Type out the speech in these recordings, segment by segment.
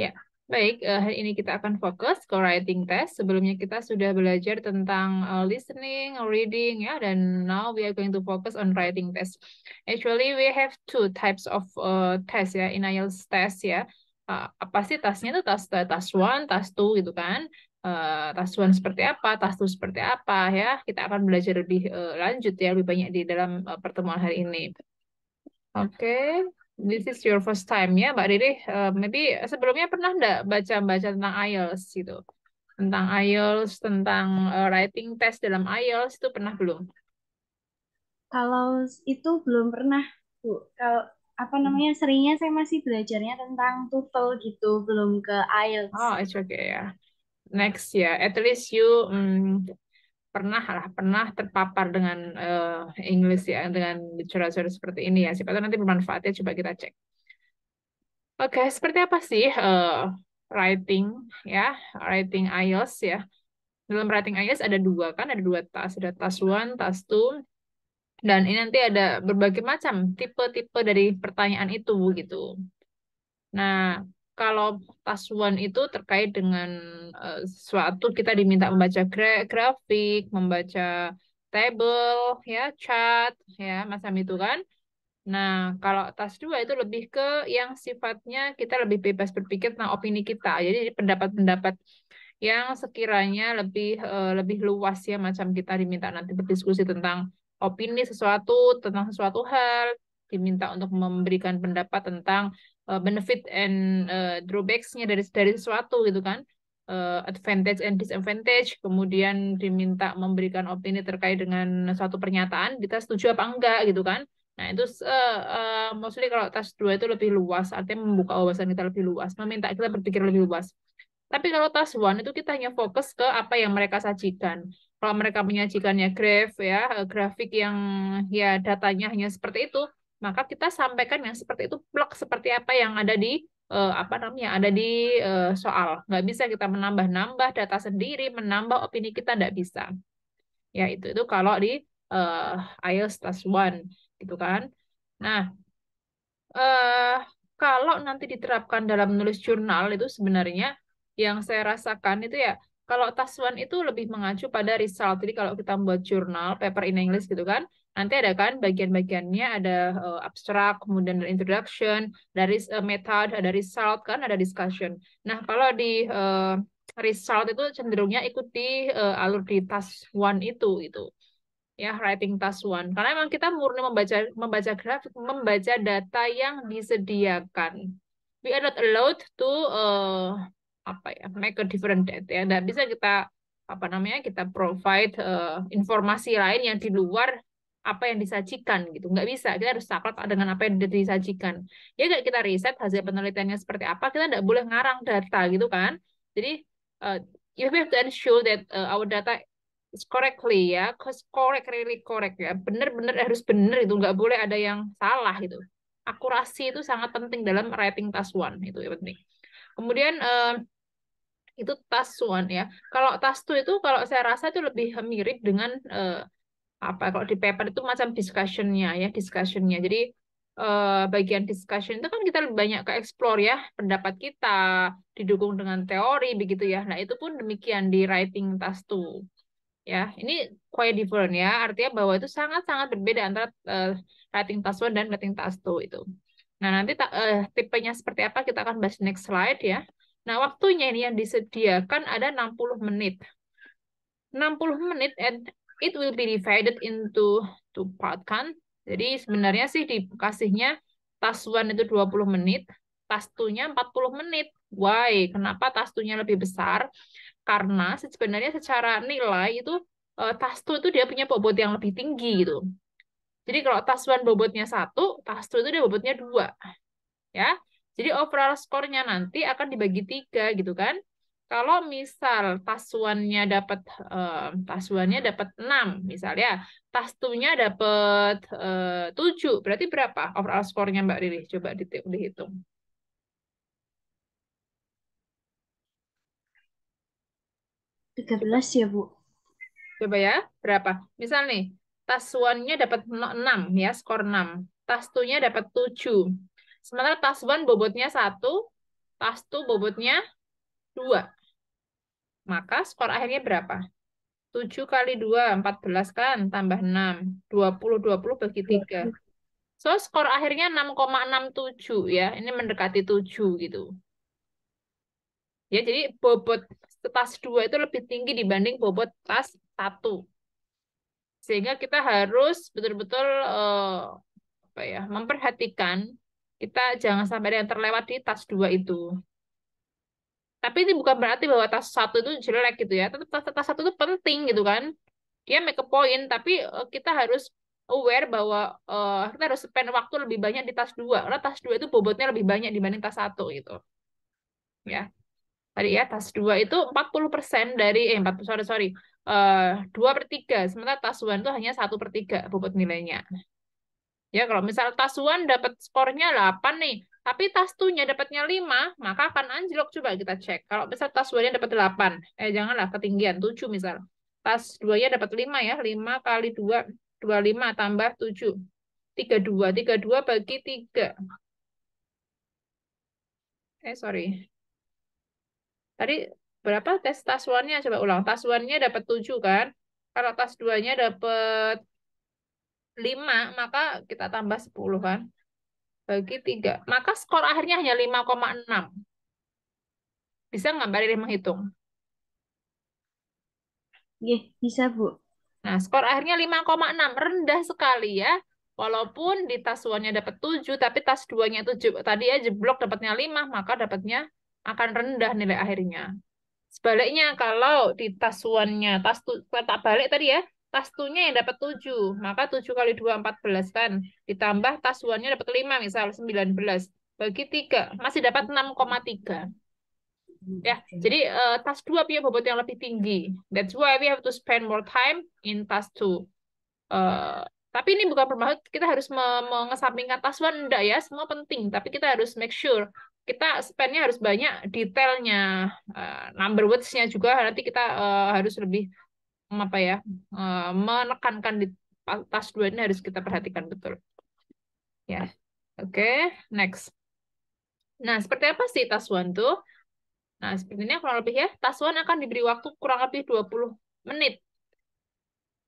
Ya, baik. Hari ini kita akan fokus ke writing test. Sebelumnya kita sudah belajar tentang listening, reading, ya, dan now we are going to focus on writing test. Actually, we have two types of test ya, in IELTS test ya. Apa sih tasnya itu tas one, tas two gitu kan? Tas one seperti apa, tas two seperti apa ya? Kita akan belajar lebih lanjut ya, lebih banyak di dalam pertemuan hari ini. Oke, this is your first time ya, Mbak Riri. Maybe sebelumnya pernah nggak baca-baca tentang IELTS gitu? Tentang IELTS, tentang writing test dalam IELTS itu pernah belum? Kalau itu belum pernah, Bu. Kalau apa namanya, seringnya saya masih belajarnya tentang TOEFL gitu, belum ke IELTS. Oh, it's okay ya. Next ya, at least you pernah terpapar dengan English ya, dengan literatur seperti ini ya. Siapa tahu nanti bermanfaat ya. Coba kita cek. Oke, seperti apa sih writing ya, writing IELTS ya? Dalam writing IELTS ada dua kan, ada dua tas, ada tas one, tas two, dan ini nanti ada berbagai macam tipe-tipe dari pertanyaan itu gitu. Nah, kalau tas one itu terkait dengan sesuatu kita diminta membaca grafik, membaca table, ya, chart, ya, macam itu kan. Nah, kalau tas dua itu lebih ke yang sifatnya kita lebih bebas berpikir tentang opini kita. Jadi pendapat-pendapat yang sekiranya lebih luas ya, macam kita diminta nanti berdiskusi tentang opini sesuatu, tentang sesuatu hal, diminta untuk memberikan pendapat tentang benefit and drawbacks-nya dari sesuatu gitu kan. Advantage and disadvantage, kemudian diminta memberikan opini terkait dengan suatu pernyataan, kita setuju apa enggak gitu kan. Nah, itu mostly kalau tas dua itu lebih luas, artinya membuka wawasan kita lebih luas, meminta kita berpikir lebih luas. Tapi kalau task one itu kita hanya fokus ke apa yang mereka sajikan. Kalau mereka menyajikannya graf ya, grafik yang ya datanya hanya seperti itu, maka kita sampaikan yang seperti itu plek seperti apa yang ada di apa namanya ada di soal. Nggak bisa kita menambah-nambah data sendiri, menambah opini kita nggak bisa. Ya itu kalau di IELTS task one gitu kan. Nah, eh kalau nanti diterapkan dalam menulis jurnal itu sebenarnya yang saya rasakan itu ya kalau Taswan itu lebih mengacu pada result. Jadi kalau kita membuat jurnal paper in English gitu kan, nanti ada kan bagian-bagiannya ada abstrak, kemudian ada introduction, dari method, ada result kan, ada discussion. Nah, kalau di result itu cenderungnya ikuti alur di Taswan itu ya, writing task one karena memang kita murni membaca membaca grafik, membaca data yang disediakan. We are not allowed to apa ya, make a different data ya, nggak bisa kita apa namanya kita provide informasi lain yang di luar apa yang disajikan gitu, nggak bisa, kita harus saklek dengan apa yang disajikan. Ya kayak kita riset hasil penelitiannya seperti apa, kita nggak boleh ngarang data gitu kan. Jadi uh, you have to ensure that our data is correctly ya, correct, really correct ya, benar-benar harus benar, itu nggak boleh ada yang salah itu. Akurasi itu sangat penting dalam writing task one, itu ya penting. Kemudian itu task one ya. Kalau task two itu kalau saya rasa itu lebih mirip dengan apa kalau di paper itu macam discussionnya ya, discussionnya. Jadi bagian discussion itu kan kita lebih banyak ke explore ya, pendapat kita didukung dengan teori begitu ya. Nah, itu pun demikian di writing task two. Ya, ini quite different ya. Artinya bahwa itu sangat-sangat berbeda antara writing task one dan writing task two itu. Nah, nanti tipenya seperti apa kita akan bahas next slide ya. Nah, waktunya ini yang disediakan ada 60 menit. 60 menit and it will be divided into two part kan. Jadi sebenarnya sih dikasihnya task one itu 20 menit, task two-nya 40 menit. Why? Kenapa task two-nya lebih besar? Karena sebenarnya secara nilai itu task two itu dia punya bobot yang lebih tinggi gitu. Jadi kalau task one bobotnya satu, task two itu dia bobotnya dua ya. Jadi overall skornya nanti akan dibagi tiga gitu kan. Kalau misal tasuannya dapat tasuannya dapat 6 misalnya, tastunya dapat 7, berarti berapa overall skornya Mbak Riri? Coba dihitung. 13 ya, Bu. Coba ya, berapa? Misal nih, tas one-nya dapat 6 ya, skor 6. Tas two-nya dapat 7. Sementara tas one bobotnya 1, tas 2 bobotnya 2. Maka skor akhirnya berapa? 7 kali 2, 14 kan? Tambah 6. 20 bagi 3. So, skor akhirnya 6,67 ya. Ini mendekati 7 gitu. Ya, jadi bobot tas 2 itu lebih tinggi dibanding bobot tas 1. Sehingga kita harus betul-betul apa ya, memperhatikan kita jangan sampai ada yang terlewat di tas 2 itu. Tapi ini bukan berarti bahwa tas 1 itu jelek gitu ya. Tetap tas 1 itu penting gitu kan. Dia make a point, tapi kita harus aware bahwa kita harus spend waktu lebih banyak di tas 2. Karena tas 2 itu bobotnya lebih banyak dibanding tas 1 gitu. Ya. Tadi ya, tas 2 itu 40% dari, 40, sorry, 2/3. Sementara tas 1 itu hanya 1/3 bobot nilainya. Ya, kalau misal tas 1 dapat skornya 8 nih, tapi tas 2-nya dapatnya 5, maka akan anjlok. Coba kita cek. Kalau misal tas 2-nya dapat 8, janganlah ketinggian, 7 misal. Tas 2-nya dapat 5 ya, 5 kali 2, 25 tambah 7. 32, 32 bagi 3. Sorry. Tadi berapa tes tas 1-nya? Coba ulang. Tas 1-nya dapat 7 kan? Kalau tas 2-nya dapat 5, maka kita tambah 10 kan? Bagi 3. Maka skor akhirnya hanya 5,6. Bisa nggak Mbak Riri menghitung? Nggih, bisa, Bu. Nah, skor akhirnya 5,6. Rendah sekali ya. Walaupun di tas 1-nya dapat 7, tapi tas 2-nya itu tadi ya jeblok dapatnya 5, maka dapatnya akan rendah nilai akhirnya. Sebaliknya, kalau di tas 1-nya, tak balik tadi ya, tas 2-nya yang dapat 7, maka 7 kali 2, 14 kan. Ditambah tas 1-nya dapat 5, misal 19. Bagi 3, masih dapat 6,3. Ya, jadi tas 2 punya bobot yang lebih tinggi. That's why we have to spend more time in tas 2. Tapi ini bukan bermaksud kita harus mengesampingkan tas 1, enggak ya, semua penting. Tapi kita harus make sure kita spendnya harus banyak detailnya, number words-nya juga nanti kita harus lebih apa ya, menekankan di tas 2 ini harus kita perhatikan betul. Ya, oke, next. Nah, seperti apa sih tas 1 tuh? Nah, seperti ini kurang lebih ya. Tas 1 akan diberi waktu kurang lebih 20 menit.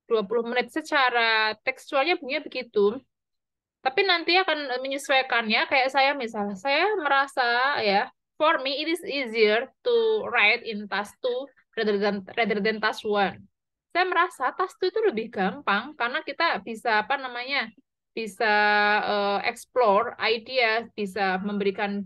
20 menit secara tekstualnya bunyinya begitu. Tapi nanti akan menyesuaikannya. Kayak saya misalnya, saya merasa ya, for me it is easier to write in task 2 rather than task 1. Saya merasa task 2 itu lebih gampang karena kita bisa apa namanya? Bisa explore idea, bisa memberikan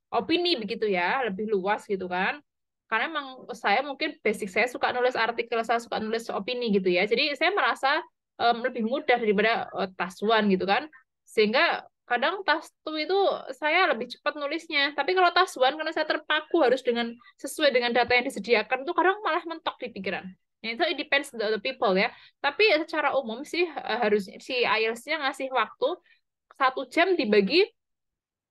opini begitu ya, lebih luas gitu kan. Karena emang saya mungkin basic saya suka nulis artikel, saya suka nulis opini gitu ya. Jadi saya merasa lebih mudah daripada task 1 gitu kan. Sehingga kadang task 2 itu saya lebih cepat nulisnya. Tapi kalau task 1 karena saya terpaku harus sesuai dengan data yang disediakan itu kadang malah mentok di pikiran. Nah, itu it depends the people ya. Tapi secara umum sih harus si IELTS-nya ngasih waktu 1 jam dibagi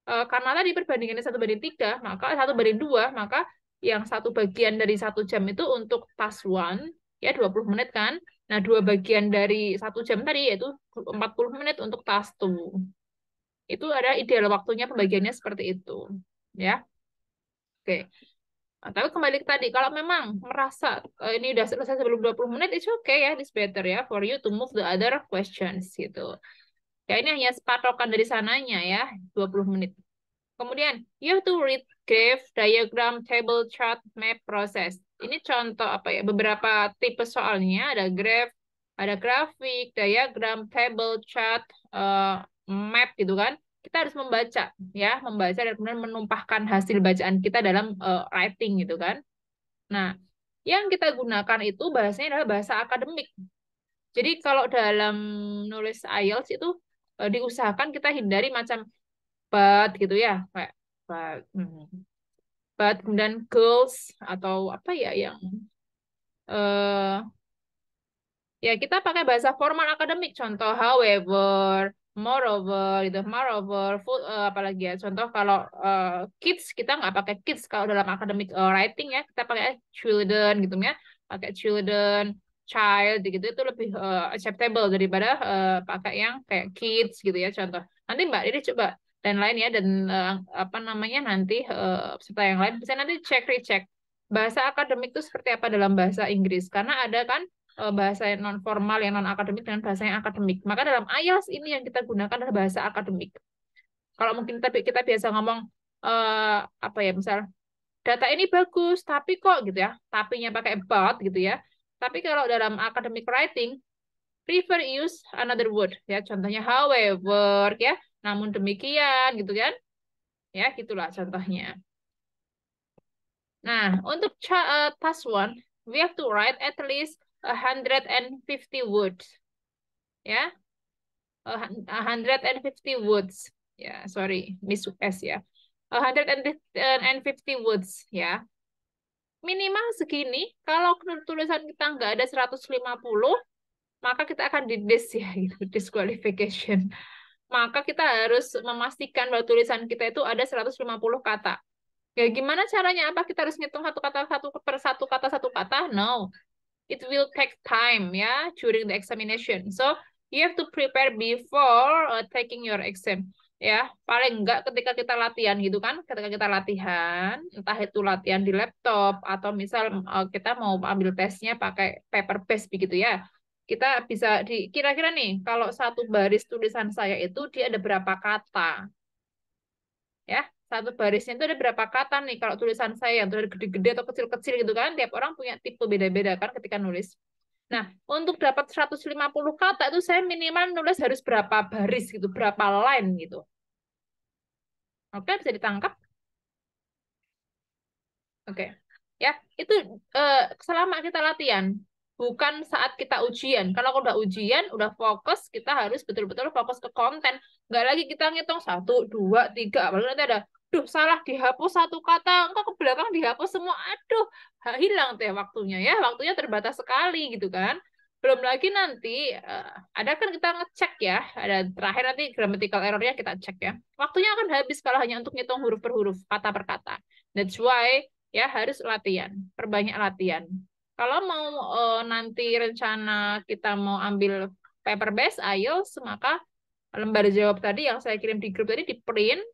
karena tadi perbandingannya 1/3, maka 1/2, maka yang satu bagian dari 1 jam itu untuk task 1 ya 20 menit kan. Nah, 2 bagian dari 1 jam tadi yaitu 40 menit untuk task 2. Itu ada ideal waktunya pembagiannya seperti itu. Ya. Oke. Nah, tapi kembali ke tadi, kalau memang merasa ini udah selesai sebelum 20 menit, it's okay ya, it's better ya for you to move the other questions gitu. Ya ini hanya patokan dari sananya ya, 20 menit. Kemudian, you have to read graph, diagram, table, chart, map, process. Ini contoh apa ya? Beberapa tipe soalnya ada graph, ada grafik, diagram, table, chart, map gitu kan. Kita harus membaca ya, membaca dan kemudian menumpahkan hasil bacaan kita dalam writing gitu kan. Nah, yang kita gunakan itu bahasanya adalah bahasa akademik. Jadi kalau dalam nulis IELTS itu diusahakan kita hindari macam but gitu ya, kayak but, but kemudian goals atau apa ya yang eh ya kita pakai bahasa formal akademik, contoh however, moreover gitu, moreover, apalagi ya, contoh kalau kids kita nggak pakai kids kalau dalam akademik writing ya, kita pakai children gitu ya, pakai children, child gitu itu lebih acceptable daripada pakai yang kayak kids gitu ya contoh. Nanti Mbak, jadi coba dan lain ya, dan apa namanya nanti serta yang lain bisa nanti cek recheck bahasa akademik itu seperti apa dalam bahasa Inggris, karena ada kan bahasa yang non formal, yang non akademik, dan bahasa yang akademik. Maka dalam IELTS ini yang kita gunakan adalah bahasa akademik. Kalau mungkin kita biasa ngomong apa ya, misal data ini bagus tapi kok gitu ya, tapinya pakai but gitu ya. Tapi kalau dalam academic writing prefer use another word ya, contohnya however ya, namun demikian gitu kan ya, gitulah contohnya. Nah, untuk task one we have to write at least 150 words ya, 150 words ya, sorry miss S ya, 150 words ya, minimal segini. Kalau tulisan kita nggak ada 150, maka kita akan di-dis ya, gitu, disqualification. Maka kita harus memastikan bahwa tulisan kita itu ada 150 kata. Ya gimana caranya? Apa kita harus ngitung satu kata satu kata? No. It will take time ya during the examination. So you have to prepare before taking your exam. Ya, paling enggak ketika kita latihan gitu kan, ketika kita latihan, entah itu latihan di laptop atau misal kita mau ambil tesnya pakai paper based begitu ya. Kita bisa kira-kira nih, kalau satu baris tulisan saya itu dia ada berapa kata? Ya, satu barisnya itu ada berapa kata nih kalau tulisan saya yang gede-gede atau kecil-kecil gitu kan, tiap orang punya tipe beda-beda kan ketika nulis. Nah, untuk dapat 150 kata itu saya minimal nulis harus berapa baris gitu, berapa line gitu. Oke, bisa ditangkap? Oke. Ya, itu selama kita latihan, bukan saat kita ujian. Kalau udah ujian, udah fokus, kita harus betul-betul fokus ke konten. Nggak lagi kita ngitung satu, dua, tiga. Apalagi nanti ada, duh salah dihapus satu kata, engkau ke belakang dihapus semua. Aduh, hilang teh waktunya ya. Waktunya terbatas sekali gitu kan. Belum lagi nanti, ada kan kita ngecek ya, ada terakhir nanti grammatical errornya kita cek ya. Waktunya akan habis kalau hanya untuk ngitung huruf per huruf, kata per kata. That's why ya harus latihan, perbanyak latihan. Kalau mau nanti rencana kita mau ambil paper based IELTS, maka lembar jawab tadi yang saya kirim di grup tadi di print,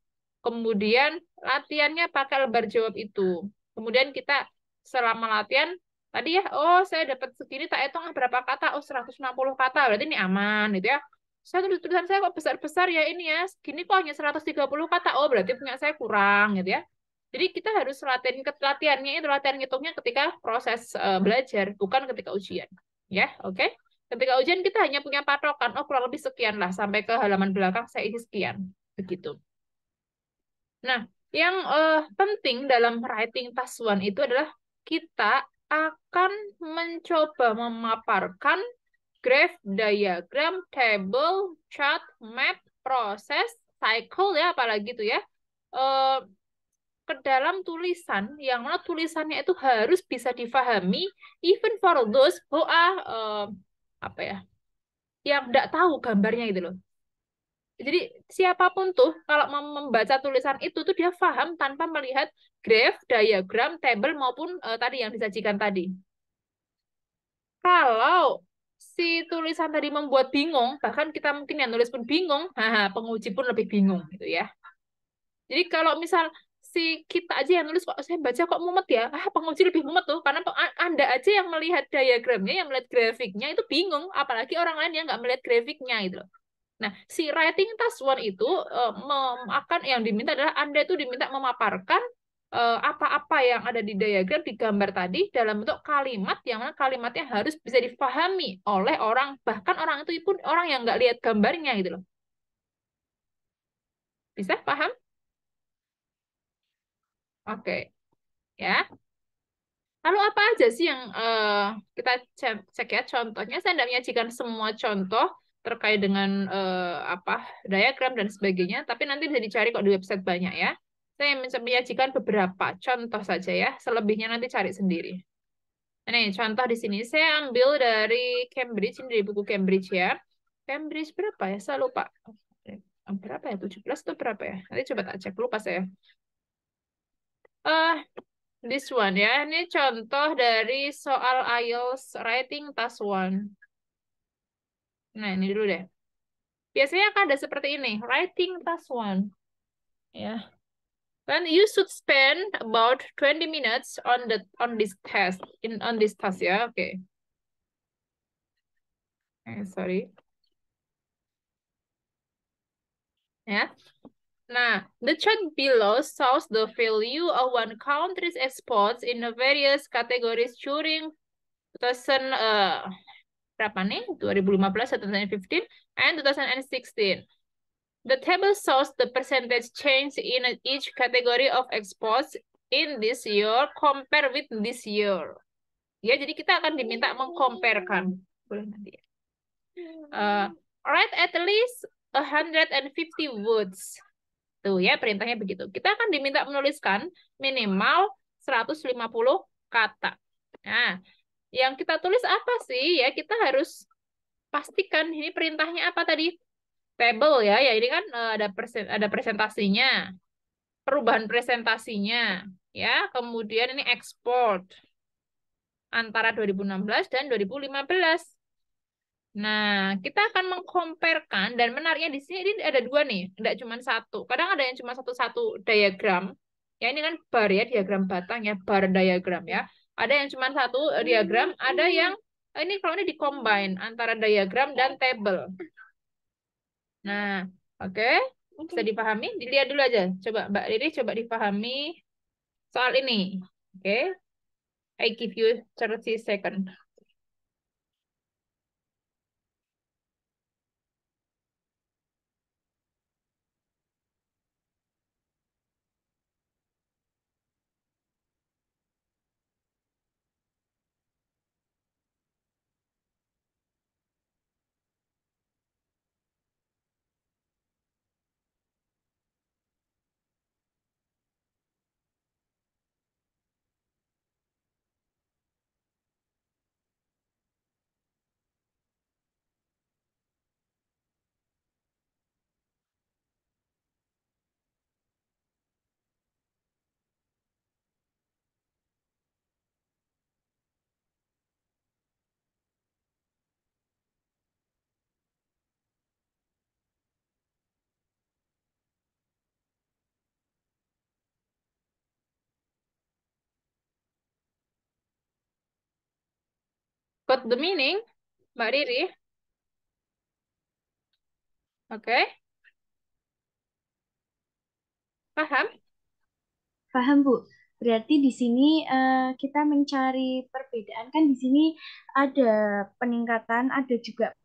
kemudian latihannya pakai lembar jawab itu. Kemudian kita selama latihan tadi ya, oh saya dapat segini, tak hitung berapa kata, oh 160 kata, berarti ini aman gitu ya. Saya tulisan saya kok besar-besar ya ini ya, segini kok hanya 130 kata, oh berarti punya saya kurang gitu ya. Jadi kita harus latihannya itu latihan ngitungnya ketika proses belajar, bukan ketika ujian. Ya, oke. Ketika ujian kita hanya punya patokan, oh kurang lebih sekian lah, sampai ke halaman belakang saya isi sekian. Begitu. Nah, yang penting dalam writing task one itu adalah kita akan mencoba memaparkan graph, diagram, table, chart, map, proses, cycle ya, apalagi itu ya. Eh, ke dalam tulisan yang mana tulisannya itu harus bisa difahami even for those who are apa ya, yang tidak tahu gambarnya gitu loh. Jadi siapapun tuh kalau membaca tulisan itu tuh dia paham tanpa melihat graph, diagram, table maupun tadi yang disajikan tadi. Kalau si tulisan tadi membuat bingung, bahkan kita mungkin yang nulis pun bingung, haha, penguji pun lebih bingung gitu ya. Jadi kalau misal si kita aja yang nulis kok saya baca kok mumet ya, penguji lebih mumet tuh karena Anda aja yang melihat diagramnya, yang melihat grafiknya itu bingung, apalagi orang lain yang nggak melihat grafiknya gitu loh. Nah, si writing task one itu akan yang diminta adalah Anda itu diminta memaparkan apa-apa yang ada di diagram, di gambar tadi dalam bentuk kalimat yang mana kalimatnya harus bisa difahami oleh orang, bahkan orang itu pun orang yang nggak lihat gambarnya gitu loh. Bisa paham? Oke, ya. Lalu apa aja sih yang kita cek ya contohnya? Saya tidak menyajikan semua contoh terkait dengan apa diagram dan sebagainya, tapi nanti bisa dicari kok di website banyak ya. Saya menyajikan beberapa contoh saja ya, selebihnya nanti cari sendiri. Nah, ini contoh di sini saya ambil dari Cambridge, ini dari buku Cambridge ya. Cambridge berapa ya? Saya lupa. Berapa ya? 17 atau berapa ya? Nanti coba tak cek, lupa saya. Eh, This one ya, ini contoh dari soal IELTS Writing Task One. Nah, ini dulu deh. Biasanya akan ada seperti ini, Writing Task One. Ya. Then you should spend about 20 minutes on this test on this task ya. Oke. Sorry. Ya. Nah, the chart below shows the value of one country's exports in the various categories during 2000 berapa nih? 2015, 2015, and 2016. The table shows the percentage change in each category of exports in this year compared with this year. Ya, jadi kita akan diminta mengkomparkan. Boleh nanti ya. Write at least 150 words. Tuh ya, perintahnya begitu. Kita akan diminta menuliskan minimal 150 kata. Nah, yang kita tulis apa sih? Ya, kita harus pastikan ini perintahnya apa tadi? Table ya. Ya, ini kan ada presentasinya, perubahan presentasinya, ya. Kemudian ini export antara 2016 dan 2015. Nah, kita akan mengkomparkan dan menariknya di sini ini ada dua nih, tidak cuma satu. Kadang ada yang cuma satu-satu diagram. Ya ini kan bar ya, diagram batang ya, bar diagram ya. Ada yang cuma satu diagram, ada yang ini kalau ini dikombin antara diagram dan table. Nah, oke. Bisa dipahami? Dilihat dulu aja. Coba Mbak Riri coba dipahami soal ini. Oke. I give you 30 second. Got the meaning, Mbak Riri? Oke. Paham? Paham, Bu. Berarti di sini kita mencari perbedaan kan di sini ada peningkatan, ada juga